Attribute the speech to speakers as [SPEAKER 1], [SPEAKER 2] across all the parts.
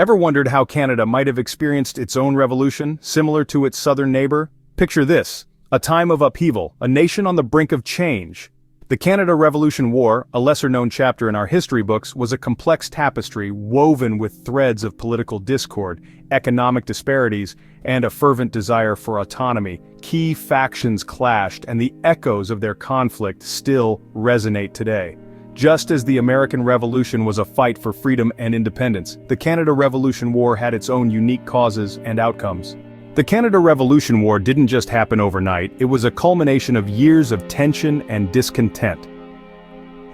[SPEAKER 1] Ever wondered how Canada might have experienced its own revolution, similar to its southern neighbor? Picture this: a time of upheaval, a nation on the brink of change. The Canada Revolution War, a lesser-known chapter in our history books, was a complex tapestry woven with threads of political discord, economic disparities, and a fervent desire for autonomy. Key factions clashed, and the echoes of their conflict still resonate today. Just as the American Revolution was a fight for freedom and independence, the Canada Revolution War had its own unique causes and outcomes. The Canada Revolution War didn't just happen overnight, it was a culmination of years of tension and discontent.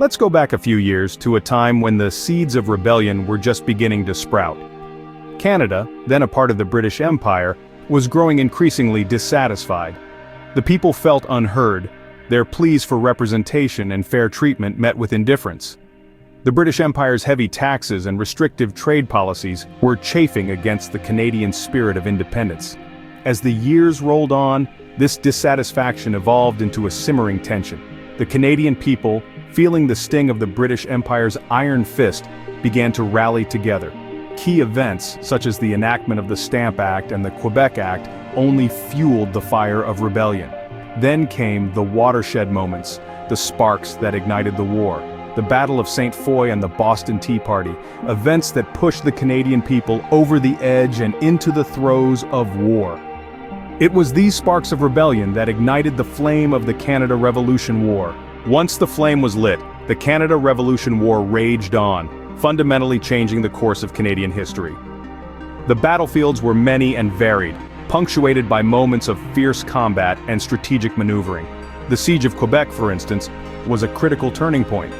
[SPEAKER 1] Let's go back a few years to a time when the seeds of rebellion were just beginning to sprout. Canada, then a part of the British Empire, was growing increasingly dissatisfied. The people felt unheard, their pleas for representation and fair treatment met with indifference. The British Empire's heavy taxes and restrictive trade policies were chafing against the Canadian spirit of independence. As the years rolled on, this dissatisfaction evolved into a simmering tension. The Canadian people, feeling the sting of the British Empire's iron fist, began to rally together. Key events, such as the enactment of the Stamp Act and the Quebec Act, only fueled the fire of rebellion. Then came the watershed moments, the sparks that ignited the war. The Battle of St. Foy and the Boston Tea Party, events that pushed the Canadian people over the edge and into the throes of war. It was these sparks of rebellion that ignited the flame of the Canada Revolution War. Once the flame was lit, the Canada Revolution War raged on, fundamentally changing the course of Canadian history. The battlefields were many and varied, punctuated by moments of fierce combat and strategic maneuvering. The Siege of Quebec, for instance, was a critical turning point.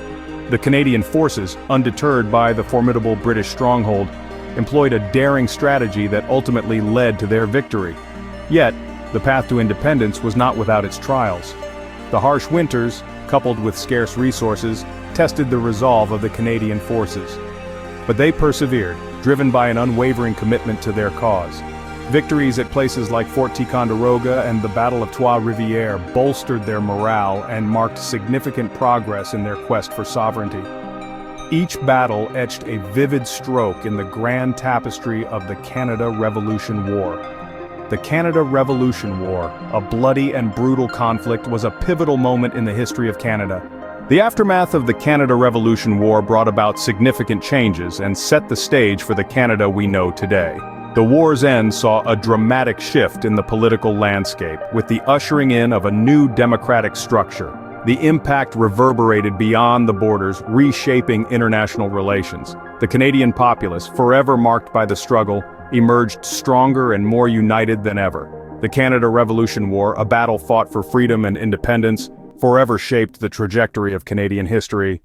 [SPEAKER 1] The Canadian forces, undeterred by the formidable British stronghold, employed a daring strategy that ultimately led to their victory. Yet, the path to independence was not without its trials. The harsh winters, coupled with scarce resources, tested the resolve of the Canadian forces. But they persevered, driven by an unwavering commitment to their cause. Victories at places like Fort Ticonderoga and the Battle of Trois-Rivières bolstered their morale and marked significant progress in their quest for sovereignty. Each battle etched a vivid stroke in the grand tapestry of the Canada Revolution War. The Canada Revolution War, a bloody and brutal conflict, was a pivotal moment in the history of Canada. The aftermath of the Canada Revolution War brought about significant changes and set the stage for the Canada we know today. The war's end saw a dramatic shift in the political landscape, with the ushering in of a new democratic structure. The impact reverberated beyond the borders, reshaping international relations. The Canadian populace, forever marked by the struggle, emerged stronger and more united than ever. The Canada Revolution War, a battle fought for freedom and independence, forever shaped the trajectory of Canadian history.